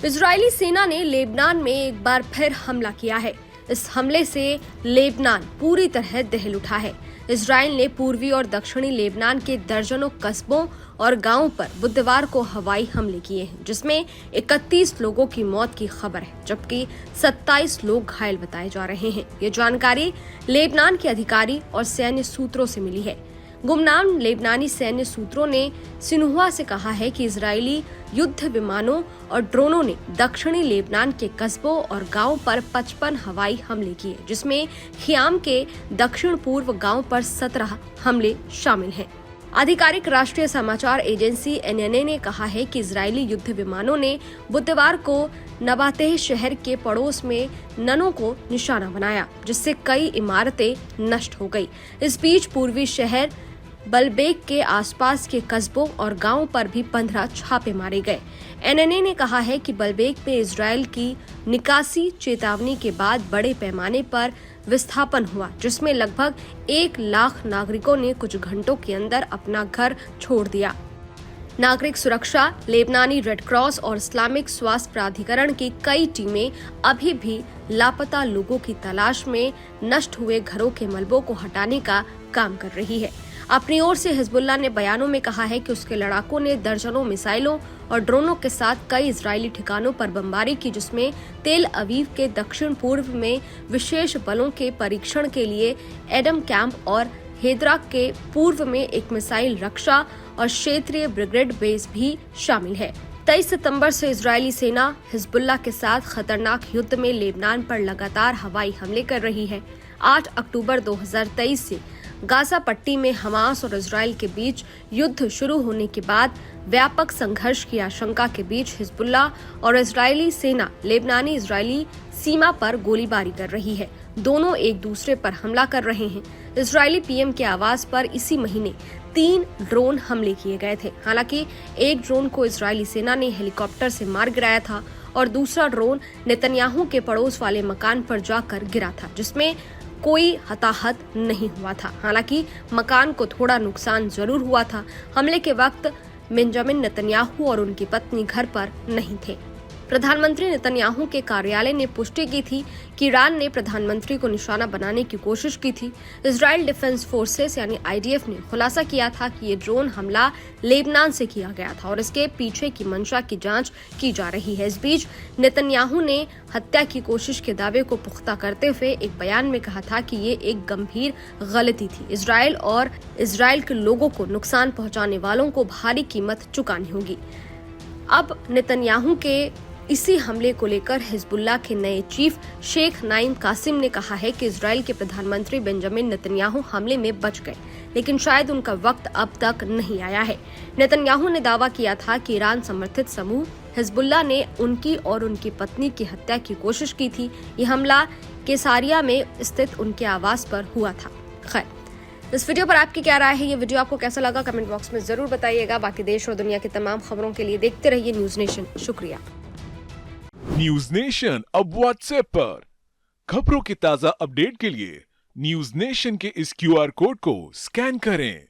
Israeli सेना ने Lebanon में एक बार फिर हमला किया है। इस हमले से लेबनान पूरी तरह दहल उठा है। इजरायल ने पूर्वी और दक्षिणी लेबनान के दर्जनों कस्बों और गांवों पर बुधवार को हवाई हमले किए हैं, जिसमें 31 लोगों की मौत की खबर है, जबकि 27 लोग घायल बताए जा रहे हैं। ये जानकारी लेबनान के अधिकारी और सैन्य सूत्रों से मिली है। गुमनाम लेबनानी सैन्य सूत्रों ने सिन्हुआ से कहा है कि इजरायली युद्ध विमानों और ड्रोनों ने दक्षिणी लेबनान के कस्बों और गांवों पर 55 हवाई हमले किए, जिसमें खियाम के दक्षिण पूर्व गांव पर 17 हमले शामिल हैं। आधिकारिक राष्ट्रीय समाचार एजेंसी एनएनए ने कहा है कि इजरायली युद्ध विमानों ने बुधवार को नबातेह शहर के पड़ोस में ननों को निशाना बनाया, जिससे कई इमारतें नष्ट हो गई। इस बीच पूर्वी शहर बलबेक के आसपास के कस्बों और गांवों पर भी 15 छापे मारे गए। एनएनए ने कहा है कि बलबेक में इजरायल की निकासी चेतावनी के बाद बड़े पैमाने पर विस्थापन हुआ, जिसमें लगभग 1 लाख नागरिकों ने कुछ घंटों के अंदर अपना घर छोड़ दिया। नागरिक सुरक्षा, लेबनानी रेड क्रॉस और इस्लामिक स्वास्थ्य प्राधिकरण की कई टीमें अभी भी लापता लोगों की तलाश में नष्ट हुए घरों के मलबों को हटाने का काम कर रही है। अपनी ओर से हिजबुल्लाह ने बयानों में कहा है कि उसके लड़ाकों ने दर्जनों मिसाइलों और ड्रोनों के साथ कई इजरायली ठिकानों पर बमबारी की, जिसमें तेल अवीव के दक्षिण पूर्व में विशेष बलों के परीक्षण के लिए एडम कैंप और हेदरा के पूर्व में एक मिसाइल रक्षा और क्षेत्रीय ब्रिगेड बेस भी शामिल है। 23 सितंबर से इजरायली सेना हिजबुल्लाह के साथ खतरनाक युद्ध में लेबनान पर लगातार हवाई हमले कर रही है। 8 अक्टूबर 2023 से गाजा पट्टी में हमास और इजरायल के बीच युद्ध शुरू होने के बाद व्यापक संघर्ष की आशंका के बीच हिजबुल्लाह और इजरायली सेना लेबनानी इजरायली सीमा पर गोलीबारी कर रही है। दोनों एक दूसरे पर हमला कर रहे हैं। इजरायली पीएम के आवास पर इसी महीने 3 ड्रोन हमले किए गए थे। हालांकि एक ड्रोन को इजरायली सेना ने हेलीकॉप्टर से मार गिराया था और दूसरा ड्रोन नेतन्याहू के पड़ोस वाले मकान पर जाकर गिरा था, जिसमें कोई हताहत नहीं हुआ था। हालांकि मकान को थोड़ा नुकसान जरूर हुआ था। हमले के वक्त बेंजामिन नेतन्याहू और उनकी पत्नी घर पर नहीं थे। प्रधानमंत्री नेतन्याहू के कार्यालय ने पुष्टि की थी कि ईरान ने प्रधानमंत्री को निशाना बनाने की कोशिश की थी। इजराइल डिफेंस फोर्सेस यानी आईडीएफ ने खुलासा किया था कि ये ड्रोन हमला लेबनान से किया गया था और इसके पीछे की मंशा की जांच की जा रही है। इस बीच नेतन्याहू ने हत्या की कोशिश के दावे को पुख्ता करते हुए एक बयान में कहा था कि ये एक गंभीर गलती थी। इजरायल और इजरायल के लोगों को नुकसान पहुंचाने वालों को भारी कीमत चुकानी होगी। अब नेतन्याहू के इसी हमले को लेकर हिजबुल्लाह के नए चीफ शेख नाइम कासिम ने कहा है कि इजरायल के प्रधानमंत्री बेंजामिन नेतन्याहू हमले में बच गए, लेकिन शायद उनका वक्त अब तक नहीं आया है। नेतन्याहू ने दावा किया था कि ईरान समर्थित समूह हिजबुल्लाह ने उनकी और उनकी पत्नी की हत्या की कोशिश की थी। ये हमला केसारिया में स्थित उनके आवास पर हुआ था। खैर, इस वीडियो पर आपकी क्या राय है? ये वीडियो आपको कैसा लगा? कमेंट बॉक्स में जरूर बताइएगा। बाकी देश और दुनिया की तमाम खबरों के लिए देखते रहिए न्यूज नेशन। शुक्रिया। न्यूज नेशन अब व्हाट्सएप पर खबरों की ताजा अपडेट के लिए न्यूज नेशन के इस क्यूआर कोड को स्कैन करें।